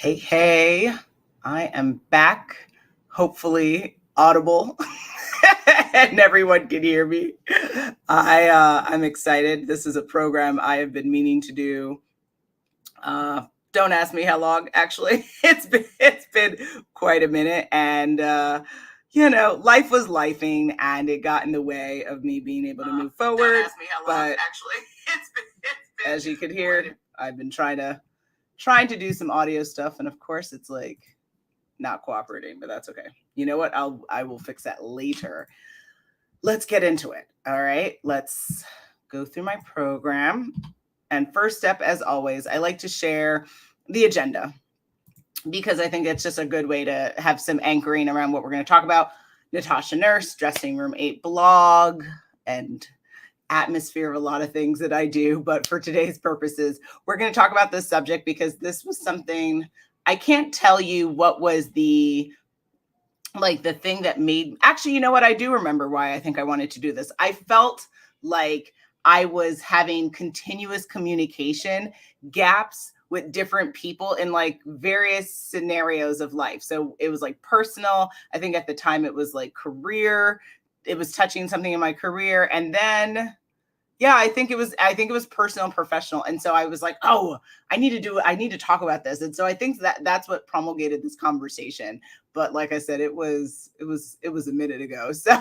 Hey, hey, I am back, hopefully audible, and everyone can hear me. I'm excited. This is a program I have been meaning to do. Don't ask me how long, actually. It's been quite a minute, and life was lifing, and it got in the way of me being able to move forward. Don't ask me how long, But actually. It's been as you could hear, I've been trying to do some audio stuff, and of course, it's like not cooperating, but that's okay. You know what? I will fix that later. Let's get into it. All right, let's go through my program. And first step, as always, I like to share the agenda because I think it's just a good way to have some anchoring around what we're going to talk about. Natasha Nurse, Dressing Room 8 blog, and atmosphere of a lot of things that I do. But for today's purposes, we're going to talk about this subject because this was something I can't tell you what was the thing that made. Actually, you know what? I do remember why I think I wanted to do this. I felt like I was having continuous communication gaps with different people in like various scenarios of life. So it was like personal. I think at the time it was like career. It was touching something in my career. And then yeah, I think it was personal and professional. And so I was like, oh, I need to talk about this. And so I think that that's what promulgated this conversation. But like I said, it was a minute ago. So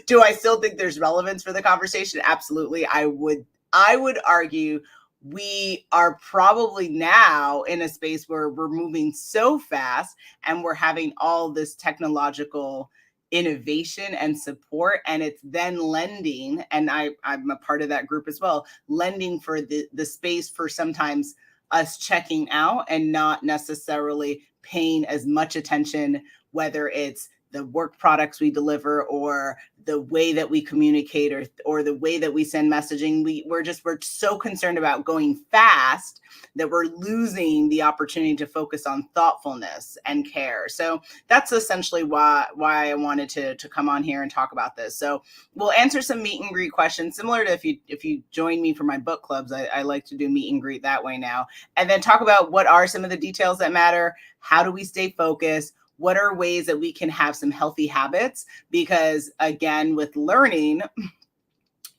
do I still think there's relevance for the conversation? Absolutely. I would argue we are probably now in a space where we're moving so fast and we're having all this technological innovation and support, and it's then lending, and I'm a part of that group as well, lending for the space for sometimes us checking out and not necessarily paying as much attention, whether it's the work products we deliver or the way that we communicate or the way that we send messaging. We're so concerned about going fast that we're losing the opportunity to focus on thoughtfulness and care. So that's essentially why I wanted to come on here and talk about this. So we'll answer some meet and greet questions, similar to if you join me for my book clubs. I like to do meet and greet that way now, and then talk about what are some of the details that matter. How do we stay focused? What are ways that we can have some healthy habits? Because again, with learning,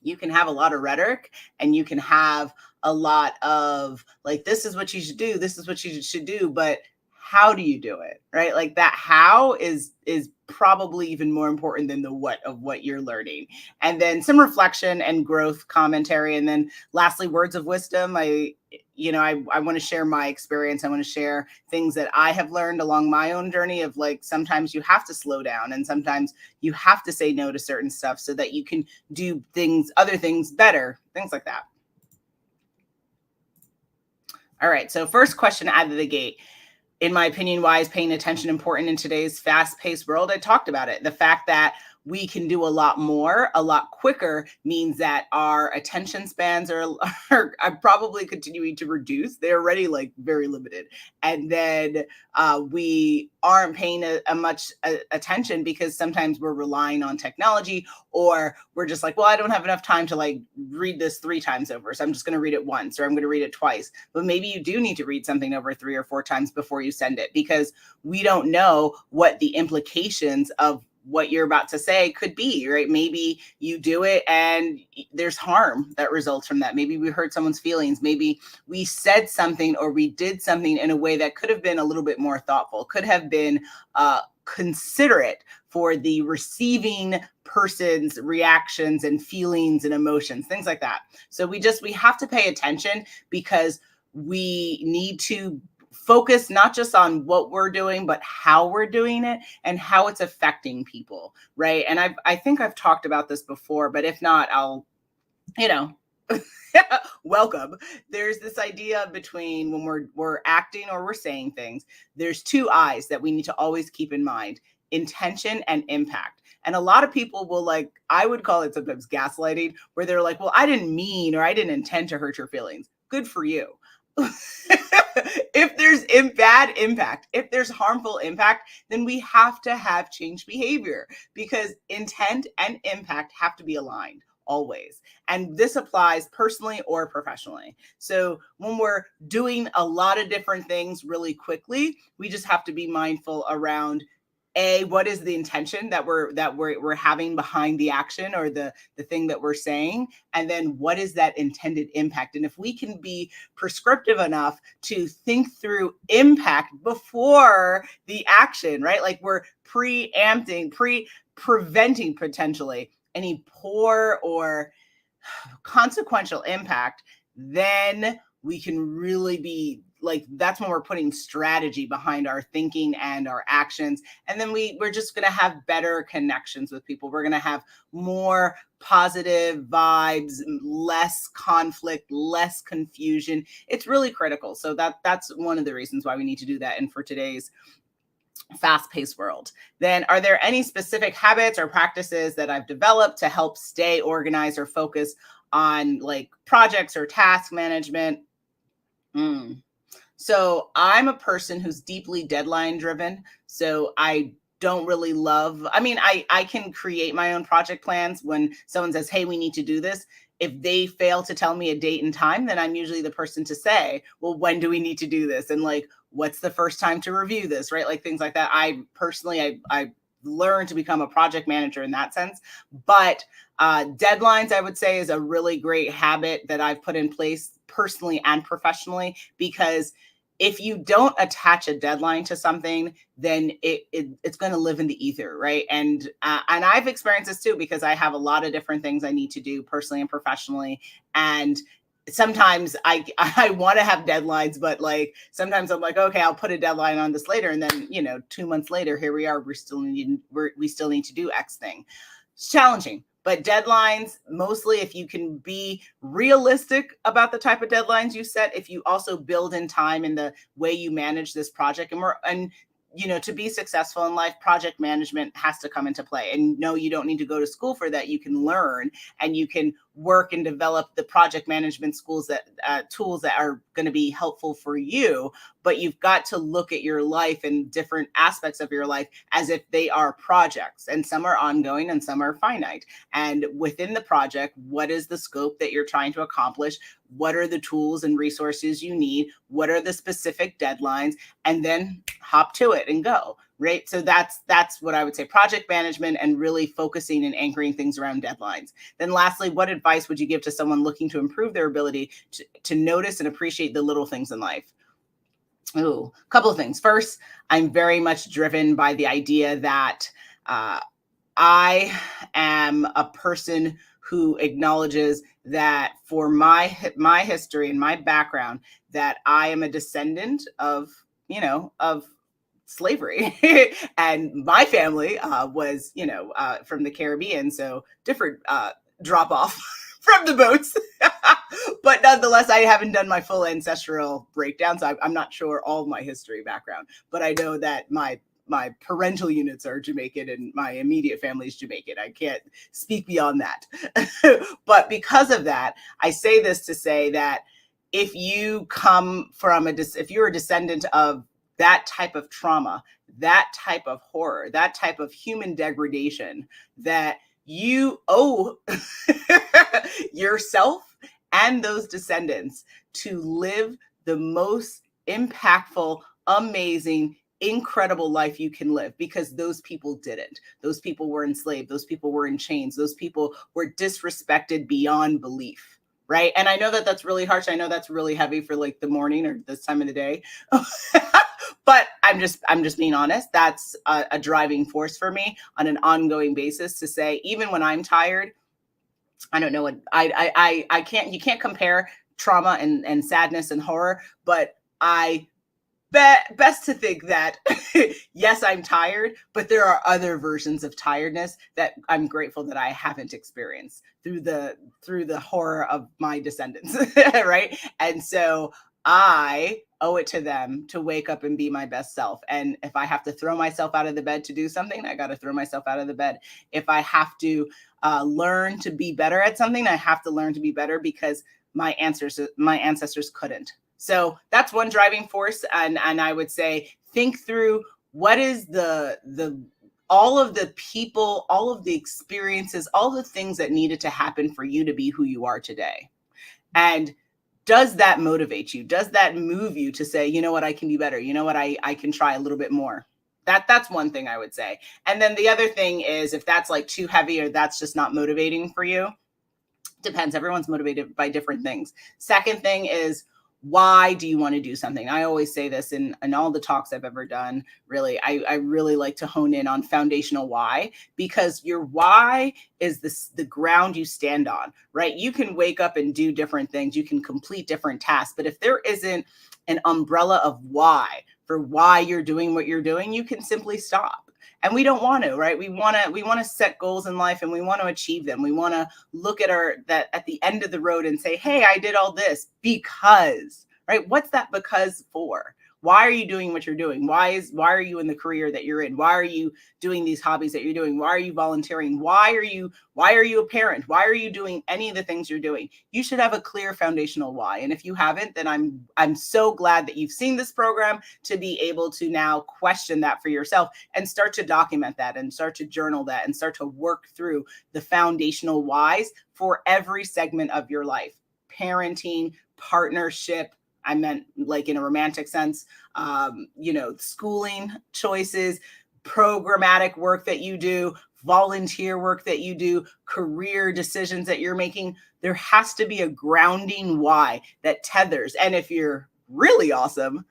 you can have a lot of rhetoric and you can have a lot of like, this is what you should do, this is what you should do, but how do you do it? Right? Like that how is probably even more important than the what of what you're learning. And then some reflection and growth commentary. And then lastly, words of wisdom. I want to share my experience. I want to share things that I have learned along my own journey of like, sometimes you have to slow down and sometimes you have to say no to certain stuff so that you can do other things better, things like that. All right. So first question out of the gate. In my opinion, why is paying attention important in today's fast-paced world? I talked about it. The fact that we can do a lot more, a lot quicker means that our attention spans are probably continuing to reduce. They're already like very limited. And then we aren't paying a much attention because sometimes we're relying on technology, or we're just like, well, I don't have enough time to like read this 3 times over. So I'm just going to read it once, or I'm going to read it twice. But maybe you do need to read something over 3 or 4 times before you send it, because we don't know what the implications of what you're about to say could be, right? Maybe you do it and there's harm that results from that. Maybe we hurt someone's feelings. Maybe we said something or we did something in a way that could have been a little bit more thoughtful, could have been considerate for the receiving person's reactions and feelings and emotions, things like that. So we have to pay attention, because we need to focus not just on what we're doing, but how we're doing it and how it's affecting people, right? And I think I've talked about this before, but if not, I'll, welcome. There's this idea between when we're acting or we're saying things, there's 2 eyes that we need to always keep in mind: intention and impact. And a lot of people will, like, I would call it sometimes gaslighting, where they're like, well, I didn't mean, or I didn't intend to hurt your feelings. Good for you. If there's bad impact, if there's harmful impact, then we have to have changed behavior, because intent and impact have to be aligned always. And this applies personally or professionally. So when we're doing a lot of different things really quickly, we just have to be mindful around what is the intention that we're having behind the action or the thing that we're saying, and then what is that intended impact. And if we can be prescriptive enough to think through impact before the action, right? Like we're preventing potentially any poor or consequential impact, then we can really be like, that's when we're putting strategy behind our thinking and our actions. And then we're just going to have better connections with people. We're going to have more positive vibes, less conflict, less confusion. It's really critical. So that's one of the reasons why we need to do that. And for today's fast-paced world. Then, are there any specific habits or practices that I've developed to help stay organized or focus on like projects or task management? So I'm a person who's deeply deadline driven. So I don't really love, I can create my own project plans when someone says, hey, we need to do this. If they fail to tell me a date and time, then I'm usually the person to say, well, when do we need to do this? And like, what's the first time to review this, right? Like things like that. I learned to become a project manager in that sense. But deadlines, I would say, is a really great habit that I've put in place personally and professionally, because if you don't attach a deadline to something, then it's going to live in the ether, right? And I've experienced this too, because I have a lot of different things I need to do personally and professionally. And sometimes I want to have deadlines, but like sometimes I'm like, okay, I'll put a deadline on this later, and then 2 months later, here we are. We still need to do X thing. It's challenging. But deadlines, mostly if you can be realistic about the type of deadlines you set, if you also build in time in the way you manage this project, and to be successful in life, project management has to come into play. And no, you don't need to go to school for that. You can learn and you can work and develop the project management tools that are going to be helpful for you. But you've got to look at your life and different aspects of your life as if they are projects, and some are ongoing and some are finite. And within the project, what is the scope that you're trying to accomplish? What are the tools and resources you need? What are the specific deadlines? And then hop to it and go, right? So that's what I would say, project management, and really focusing and anchoring things around deadlines. Then lastly, what advice would you give to someone looking to improve their ability to notice and appreciate the little things in life? A couple of things. First, I'm very much driven by the idea that I am a person who acknowledges that for my history and my background, that I am a descendant of slavery. And my family was, from the Caribbean, so different drop off from the boats. But nonetheless, I haven't done my full ancestral breakdown, so I'm not sure all of my history background, but I know that my parental units are Jamaican and my immediate family is Jamaican. I can't speak beyond that. But because of that, I say this to say that if you come from if you're a descendant of that type of trauma, that type of horror, that type of human degradation, that you owe yourself and those descendants to live the most impactful, amazing, incredible life you can live, because those people didn't. Those people were enslaved. Those people were in chains. Those people were disrespected beyond belief. Right. And I know that that's really harsh. I know that's really heavy for like the morning or this time of the day. But I'm just being honest. That's a driving force for me on an ongoing basis to say, even when I'm tired, I don't know what I can't, you can't compare trauma and sadness and horror, but I best to think that yes, I'm tired, but there are other versions of tiredness that I'm grateful that I haven't experienced through the horror of my descendants. Right. And so I owe it to them to wake up and be my best self. And if I have to throw myself out of the bed to do something, I got to throw myself out of the bed. If I have to learn to be better at something, I have to learn to be better, because my ancestors couldn't. So that's one driving force. And I would say, think through what is all of the people, all of the experiences, all the things that needed to happen for you to be who you are today. And does that motivate you? Does that move you to say, you know what, I can be better? You know what, I can try a little bit more. That's one thing I would say. And then the other thing is, if that's like too heavy or that's just not motivating for you, depends. Everyone's motivated by different things. Second thing is, why do you want to do something? I always say this in all the talks I've ever done. Really, I really like to hone in on foundational why, because your why is the ground you stand on, right? You can wake up and do different things. You can complete different tasks. But if there isn't an umbrella of why for why you're doing what you're doing, you can simply stop. And we don't want to, right? We want to set goals in life and we want to achieve them. We want to look at that at the end of the road and say, hey, I did all this because, right? What's that because for? Why are you doing what you're doing? Why are you in the career that you're in? Why are you doing these hobbies that you're doing? Why are you volunteering? Why are you a parent? Why are you doing any of the things you're doing? You should have a clear foundational why. And if you haven't, then I'm so glad that you've seen this program to be able to now question that for yourself and start to document that and start to journal that and start to work through the foundational whys for every segment of your life. Parenting, partnership, I meant like in a romantic sense, schooling choices, programmatic work that you do, volunteer work that you do, career decisions that you're making. There has to be a grounding why that tethers. And if you're really awesome,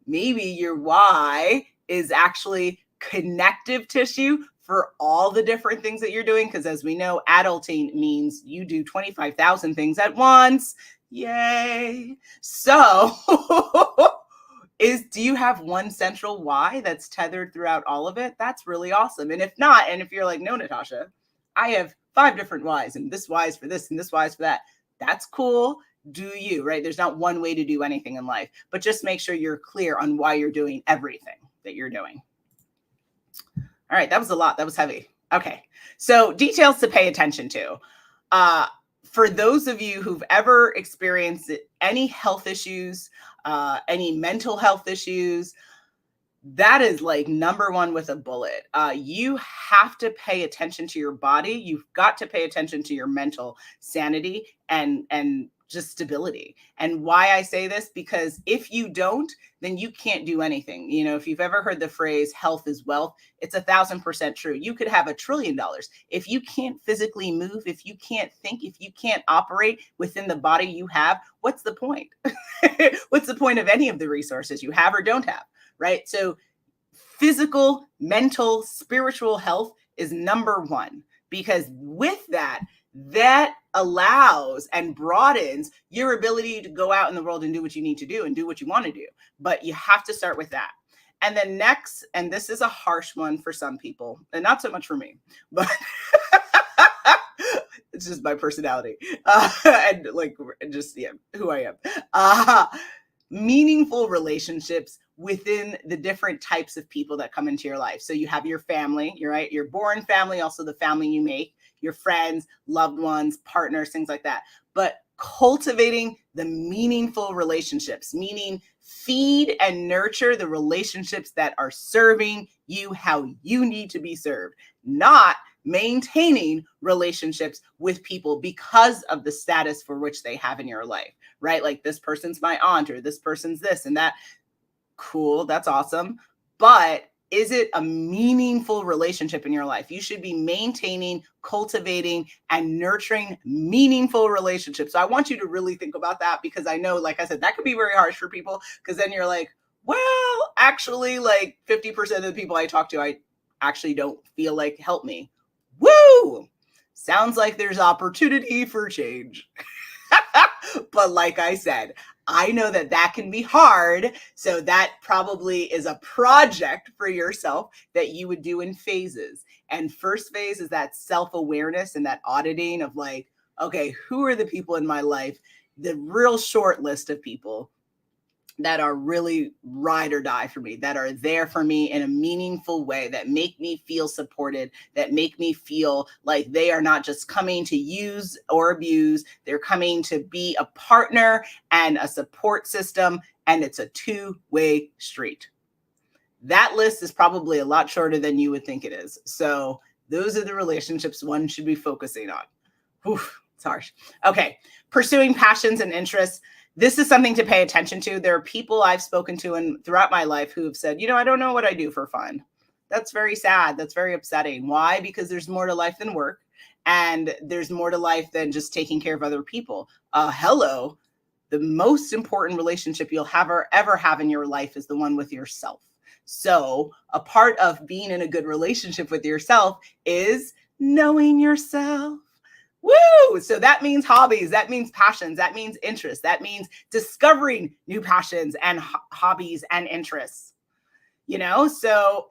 maybe your why is actually connective tissue for all the different things that you're doing. Because as we know, adulting means you do 25,000 things at once. Yay. So do you have one central why that's tethered throughout all of it? That's really awesome. And if not, and if you're like, no, Natasha, I have 5 different whys and this why is for this and this why is for that. That's cool. Do you, right? There's not one way to do anything in life, but just make sure you're clear on why you're doing everything that you're doing. All right. That was a lot. That was heavy. Okay. So details to pay attention to. For those of you who've ever experienced any health issues, any mental health issues, that is like number one with a bullet. You have to pay attention to your body. You've got to pay attention to your mental sanity and just stability. And why I say this, because if you don't, then you can't do anything. You know, if you've ever heard the phrase health is wealth, it's 1,000% true. You could have $1 trillion. If you can't physically move, if you can't think, if you can't operate within the body you have, what's the point? What's the point of any of the resources you have or don't have, right? So physical, mental, spiritual health is number one, because with that allows and broadens your ability to go out in the world and do what you need to do and do what you want to do. But you have to start with that. And then next, and this is a harsh one for some people, and not so much for me, but it's just my personality and like just who I am. Meaningful relationships within the different types of people that come into your life. So you have your family, you're right, your born family, also the family you make, your friends, loved ones, partners, things like that. But cultivating the meaningful relationships, meaning feed and nurture the relationships that are serving you how you need to be served, not maintaining relationships with people because of the status for which they have in your life, right? Like this person's my aunt or this person's this and that. Cool, that's awesome. But is it a meaningful relationship in your life? You should be maintaining, cultivating, and nurturing meaningful relationships. So I want you to really think about that, because I know, like I said, that could be very harsh for people, because then you're like, well, actually, like 50% of the people I talk to, I actually don't feel like help me. Woo! Sounds like there's opportunity for change. But like I said, I know that can be hard. So that probably is a project for yourself that you would do in phases. And first phase is that self-awareness and that auditing of like, okay, who are the people in my life? The real short list of people that are really ride or die for me, that are there for me in a meaningful way, that make me feel supported, that make me feel like they are not just coming to use or abuse, they're coming to be a partner and a support system, and it's a two-way street. that list is probably a lot shorter than you would think it is. So those are the relationships one should be focusing on. Whew, it's harsh. Okay. Pursuing passions and interests. This is something to pay attention to. There are people I've spoken to and throughout my life who have said, I don't know what I do for fun. That's very sad. That's very upsetting. Why? Because there's more to life than work. And there's more to life than just taking care of other people. Hello. The most important relationship you'll ever have in your life is the one with yourself. So a part of being in a good relationship with yourself is knowing yourself. Woo! So that means hobbies, that means passions, that means interests, that means discovering new passions and hobbies and interests. So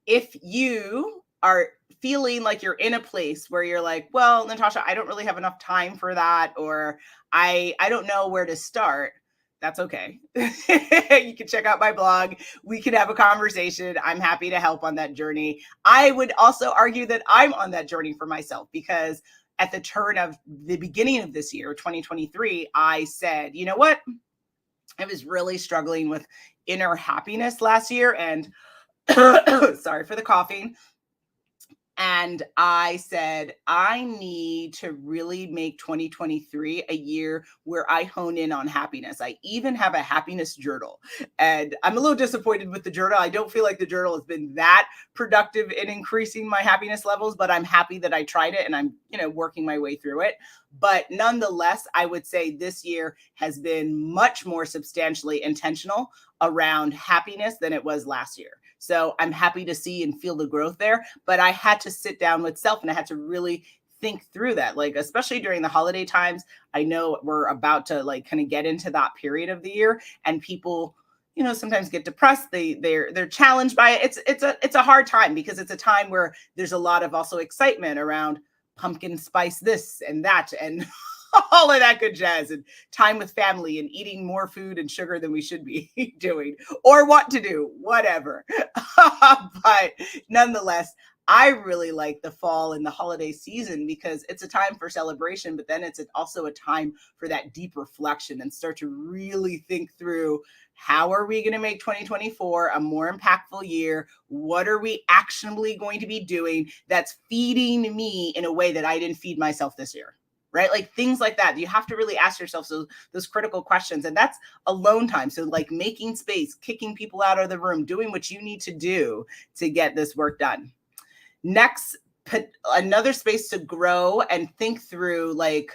if you are feeling like you're in a place where you're like, well, Natasha, I don't really have enough time for that, or I don't know where to start, that's okay. You can check out my blog. We can have a conversation. I'm happy to help on that journey. I would also argue that I'm on that journey for myself, because at the turn of the beginning of this year, 2023, I said, you know what? I was really struggling with inner happiness last year, and sorry for the coughing. And I said, I need to really make 2023 a year where I hone in on happiness. I even have a happiness journal, and I'm a little disappointed with the journal. I don't feel like the journal has been that productive in increasing my happiness levels, but I'm happy that I tried it, and I'm, working my way through it. But nonetheless, I would say this year has been much more substantially intentional around happiness than it was last year. So I'm happy to see and feel the growth there, but I had to sit down with self and I had to really think through that, like, especially during the holiday times. I know we're about to kind of get into that period of the year, and people, sometimes get depressed. They're challenged by it. It's a hard time, because it's a time where there's a lot of also excitement around pumpkin spice this and that and all of that good jazz, and time with family and eating more food and sugar than we should be doing or want to do, whatever. But nonetheless, I really like the fall and the holiday season, because it's a time for celebration, but then it's also a time for that deep reflection and start to really think through, how are we going to make 2024 a more impactful year? What are we actionably going to be doing that's feeding me in a way that I didn't feed myself this year? Right? Like things like that. You have to really ask yourself those critical questions. And that's alone time. So like making space, kicking people out of the room, doing what you need to do to get this work done. Next, put another space to grow and think through, like,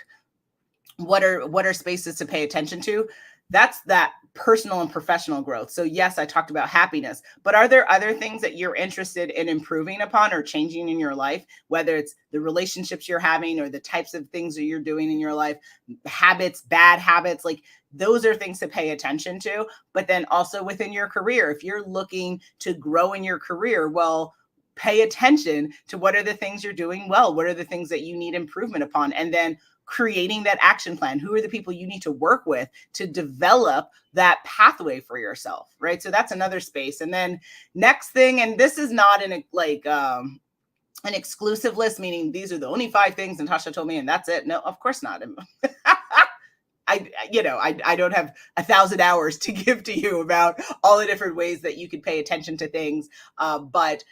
what are spaces to pay attention to. That's that personal and professional growth. So yes, I talked about happiness, but are there other things that you're interested in improving upon or changing in your life, whether it's the relationships you're having or the types of things that you're doing in your life, habits, bad habits, like those are things to pay attention to. But then also within your career, if you're looking to grow in your career, well, pay attention to what are the things you're doing well, what are the things that you need improvement upon, and then creating that action plan. Who are the people you need to work with to develop that pathway for yourself, right? So that's another space. And then next thing, and this is not an exclusive list, meaning these are the only 5 things Natasha told me and that's it. No, of course not. I don't have 1,000 hours to give to you about all the different ways that you could pay attention to things. But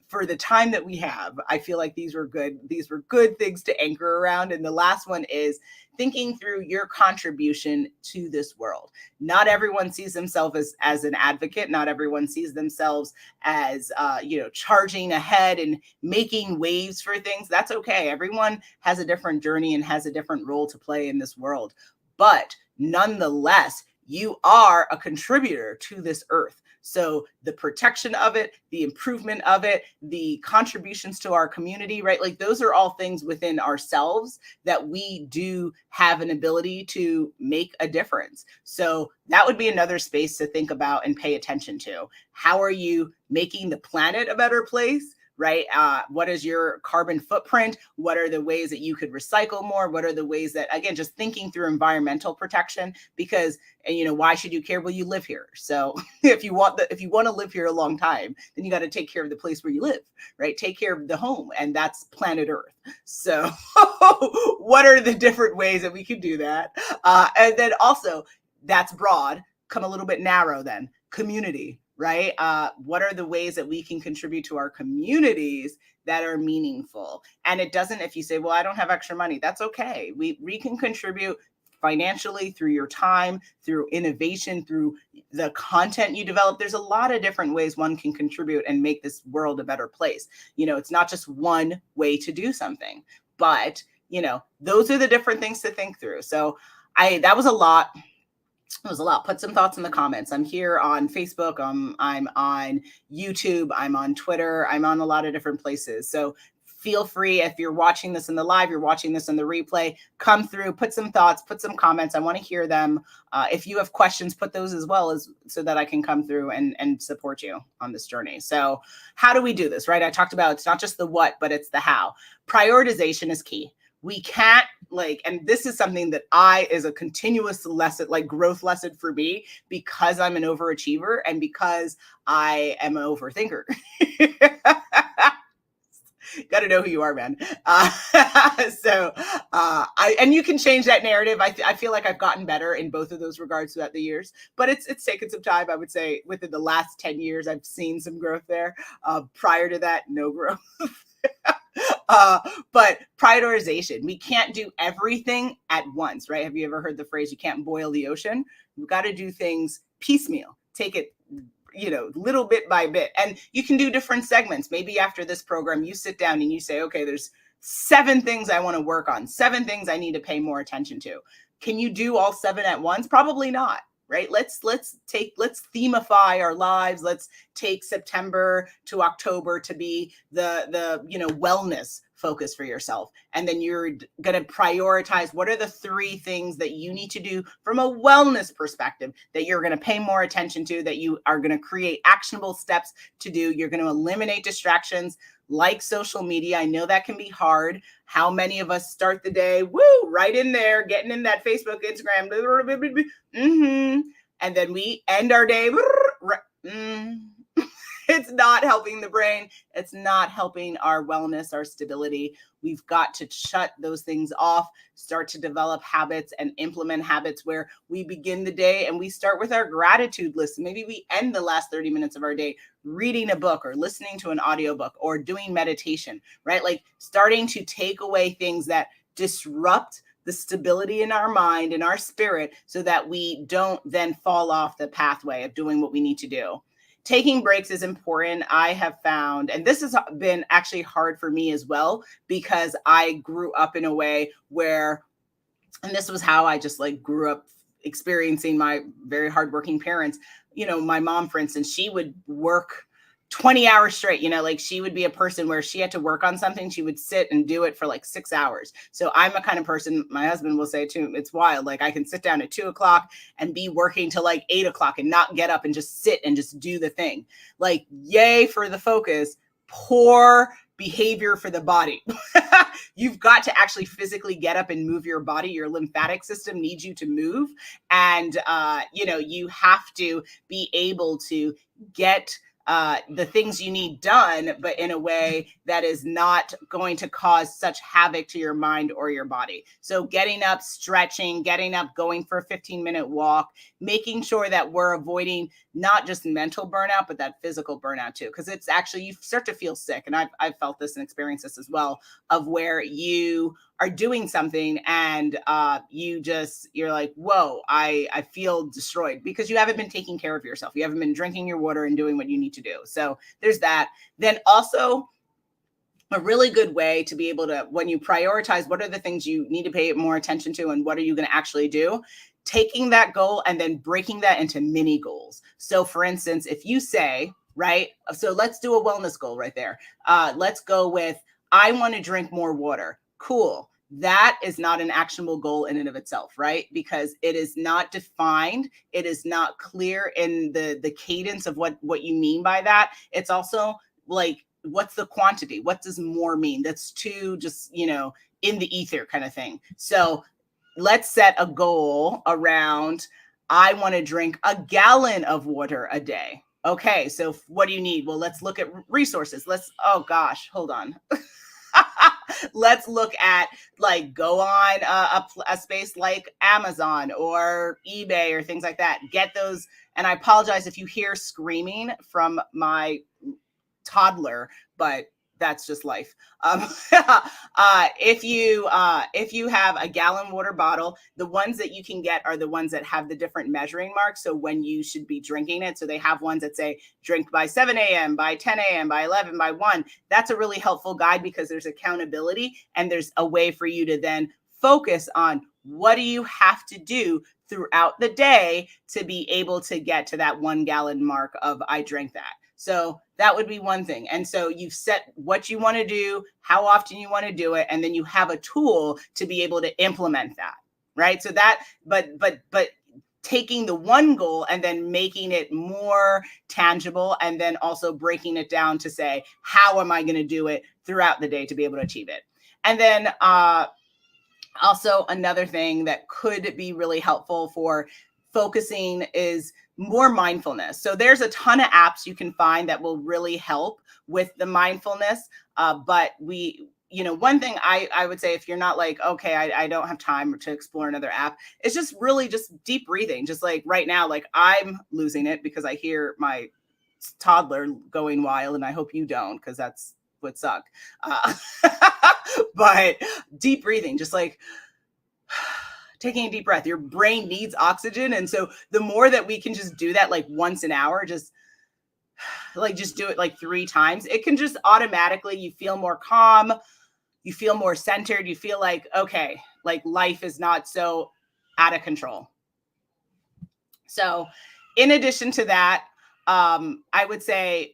for the time that we have, I feel like these were good things to anchor around. And the last one is thinking through your contribution to this world. Not everyone sees themselves as an advocate. Not everyone sees themselves as, charging ahead and making waves for things. That's okay. Everyone has a different journey and has a different role to play in this world. But nonetheless, you are a contributor to this earth. So the protection of it, the improvement of it, the contributions to our community, right? Like those are all things within ourselves that we do have an ability to make a difference. So that would be another space to think about and pay attention to. How are you making the planet a better place? Right? What is your carbon footprint? What are the ways that you could recycle more? What are the ways that, again, just thinking through environmental protection, because, why should you care? Well, you live here. So if you want to live here a long time, then you got to take care of the place where you live, right? Take care of the home, and that's planet Earth. So what are the different ways that we could do that? And then also, that's broad, come a little bit narrow then. Community. right? What are the ways that we can contribute to our communities that are meaningful? And it doesn't, if you say, well, I don't have extra money, that's okay. We can contribute financially, through your time, through innovation, through the content you develop. There's a lot of different ways one can contribute and make this world a better place. It's not just one way to do something, but those are the different things to think through. So that was a lot. It was a lot. Put some thoughts in the comments. I'm here on Facebook. I'm on YouTube. I'm on Twitter. I'm on a lot of different places. So feel free, if you're watching this in the live, you're watching this in the replay, come through, put some thoughts, put some comments. I want to hear them. If you have questions, put those as well, as so that I can come through and support you on this journey. So how do we do this, right? I talked about, it's not just the what, but it's the how. Prioritization is key. We can't and this is something that is a continuous lesson, growth lesson for me, because I'm an overachiever and because I am an overthinker. Got to know who you are, man. And you can change that narrative. I feel like I've gotten better in both of those regards throughout the years, but it's taken some time. I would say within the last 10 years, I've seen some growth there. Prior to that, no growth. But prioritization, we can't do everything at once, right? Have you ever heard the phrase, you can't boil the ocean? We've got to do things piecemeal, take it, little bit by bit. And you can do different segments. Maybe after this program, you sit down and you say, okay, there's 7 things I want to work on, 7 things I need to pay more attention to. Can you do all 7 at once? Probably not. Right? Let's themify our lives. Let's take September to October to be the wellness focus for yourself. And then you're going to prioritize what are the 3 things that you need to do from a wellness perspective that you're going to pay more attention to, that you are going to create actionable steps to do. You're going to eliminate distractions like social media. I know that can be hard. How many of us start the day, right in there, getting in that Facebook, Instagram, and then we end our day. It's not helping the brain. It's not helping our wellness, our stability. We've got to shut those things off, start to develop habits and implement habits where we begin the day and we start with our gratitude list. Maybe we end the last 30 minutes of our day reading a book or listening to an audiobook or doing meditation, right? Starting to take away things that disrupt the stability in our mind and our spirit so that we don't then fall off the pathway of doing what we need to do. Taking breaks is important. I have found, and this has been actually hard for me as well, because I grew up in a way where, and this was how I just grew up experiencing my very hardworking parents. My mom, for instance, she would work 20 hours straight, she would be a person where she had to work on something. She would sit and do it for 6 hours. So I'm a kind of person, my husband will say too, it's wild. I can sit down at 2:00 and be working till 8:00 and not get up and just sit and just do the thing. Yay for the focus, poor behavior for the body. You've got to actually physically get up and move your body. Your lymphatic system needs you to move. And, you have to be able to get the things you need done, but in a way that is not going to cause such havoc to your mind or your body. So getting up, stretching, getting up, going for a 15-minute walk, making sure that we're avoiding not just mental burnout, but that physical burnout too. Because it's actually, you start to feel sick. And I've felt this and experienced this as well, of where you are doing something and you're like, whoa, I feel destroyed because you haven't been taking care of yourself. You haven't been drinking your water and doing what you need to do. So there's that. Then also a really good way to be able to, when you prioritize, what are the things you need to pay more attention to and what are you going to actually do? Taking that goal and then breaking that into mini goals. So for instance, if you say, right, so let's do a wellness goal right there. Let's go with, I want to drink more water. Cool. That is not an actionable goal in and of itself, right? Because it is not defined. It is not clear in the cadence of what you mean by that. It's also what's the quantity? What does more mean? That's too just, in the ether kind of thing. So let's set a goal around, I want to drink a gallon of water a day. Okay. So what do you need? Well, let's look at resources. Oh gosh, hold on. Let's look at like go on a space like Amazon or eBay or things like that. Get those. And I apologize if you hear screaming from my toddler, but that's just life. If you have a gallon water bottle, the ones that you can get are the ones that have the different measuring marks. So when you should be drinking it, so they have ones that say drink by 7 a.m., by 10 a.m., by 11, by 1. That's a really helpful guide because there's accountability and there's a way for you to then focus on what do you have to do throughout the day to be able to get to that 1 gallon mark of I drank that. So that would be one thing. And so you've set what you want to do, how often you want to do it, and then you have a tool to be able to implement that, right? So that, but taking the one goal and then making it more tangible and then also breaking it down to say, how am I going to do it throughout the day to be able to achieve it? And then also another thing that could be really helpful for focusing is more mindfulness. So there's a ton of apps you can find that will really help with the mindfulness. But one thing I would say, if you're not like, okay, I don't have time to explore another app, it's just really just deep breathing. Just like right now, like I'm losing it because I hear my toddler going wild and I hope you don't, because that's would suck. But deep breathing, just like taking a deep breath. Your brain needs oxygen. And so the more that we can just do that like once an hour, just do it like 3 times, it can just automatically, you feel more calm, you feel more centered, you feel like, okay, like life is not so out of control. So in addition to that, I would say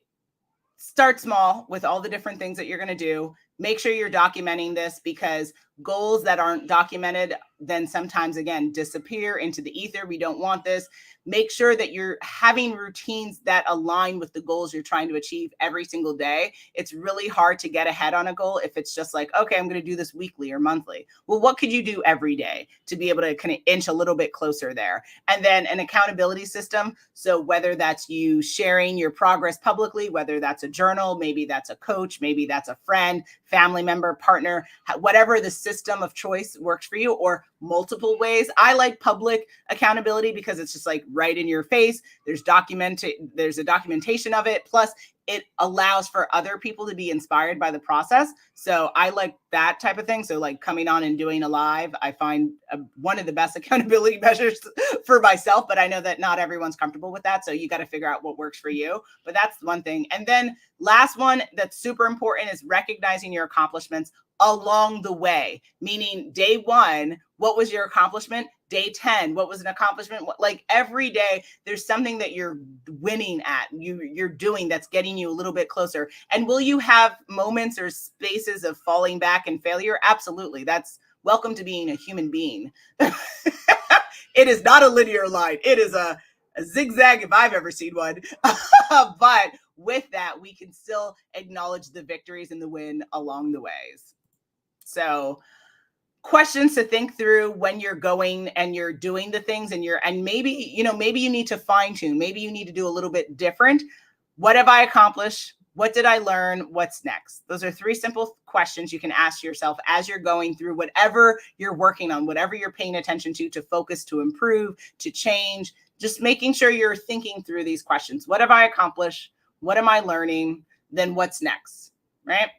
start small with all the different things that you're going to do. Make sure you're documenting this, because goals that aren't documented then sometimes, again, disappear into the ether. We don't want this. Make sure that you're having routines that align with the goals you're trying to achieve every single day. It's really hard to get ahead on a goal if it's just like, okay, I'm going to do this weekly or monthly. Well, what could you do every day to be able to kind of inch a little bit closer there? And then an accountability system. So whether that's you sharing your progress publicly, whether that's a journal, maybe that's a coach, maybe that's a friend, family member, partner, whatever the system of choice works for you, or multiple ways. I like public accountability because it's just like right in your face. There's a documentation of it. Plus it allows for other people to be inspired by the process. So I like that type of thing. So like coming on and doing a live, I find one of the best accountability measures for myself, but I know that not everyone's comfortable with that. So you got to figure out what works for you, but that's one thing. And then last one that's super important is recognizing your accomplishments along the way, meaning day 1, what was your accomplishment? Day 10, what was an accomplishment? Like every day, there's something that you're winning at, you're doing that's getting you a little bit closer. And will you have moments or spaces of falling back and failure? Absolutely. That's welcome to being a human being. It is not a linear line. It is a zigzag if I've ever seen one. But with that, we can still acknowledge the victories and the win along the ways. So questions to think through when you're going and you're doing the things and maybe you need to fine tune. Maybe you need to do a little bit different. What have I accomplished? What did I learn? What's next? Those are 3 simple questions you can ask yourself as you're going through whatever you're working on, whatever you're paying attention to focus, to improve, to change. Just making sure you're thinking through these questions. What have I accomplished? What am I learning? Then what's next, right?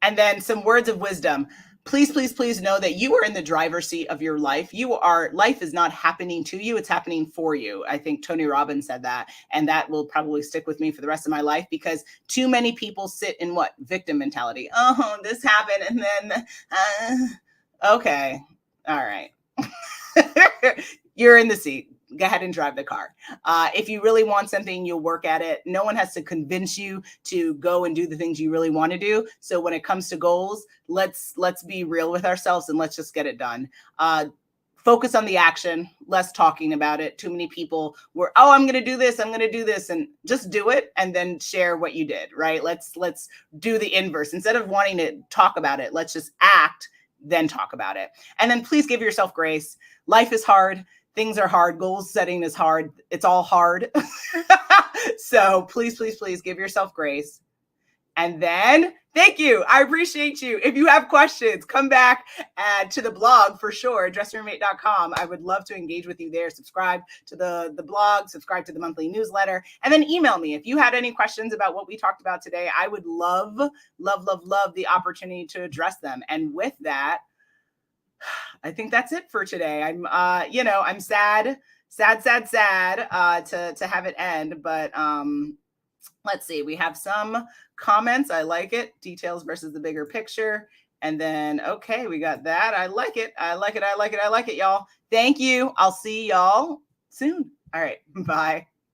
And then some words of wisdom. Please, please, please know that you are in the driver's seat of your life. Life is not happening to you. It's happening for you. I think Tony Robbins said that, and that will probably stick with me for the rest of my life, because too many people sit in victim mentality. Oh, this happened. And then, okay. All right. You're in the seat. Go ahead and drive the car. If you really want something, you'll work at it. No one has to convince you to go and do the things you really want to do. So when it comes to goals, let's be real with ourselves and let's just get it done. Focus on the action, less talking about it. Too many people were, oh, I'm going to do this. I'm going to do this, and just do it and then share what you did, right? Let's do the inverse. Instead of wanting to talk about it, let's just act, then talk about it. And then please give yourself grace. Life is hard. Things are hard. Goal setting is hard. It's all hard. So please, please, please give yourself grace. And then, thank you. I appreciate you. If you have questions, come back to the blog for sure, dressyourroommate.com. I would love to engage with you there. Subscribe to the blog, subscribe to the monthly newsletter, and then email me. If you had any questions about what we talked about today, I would love the opportunity to address them. And with that, I think that's it for today. I'm sad to have it end, but let's see. We have some comments. I like it. Details versus the bigger picture. And then, okay, we got that. I like it, y'all. Thank you. I'll see y'all soon. All right. Bye.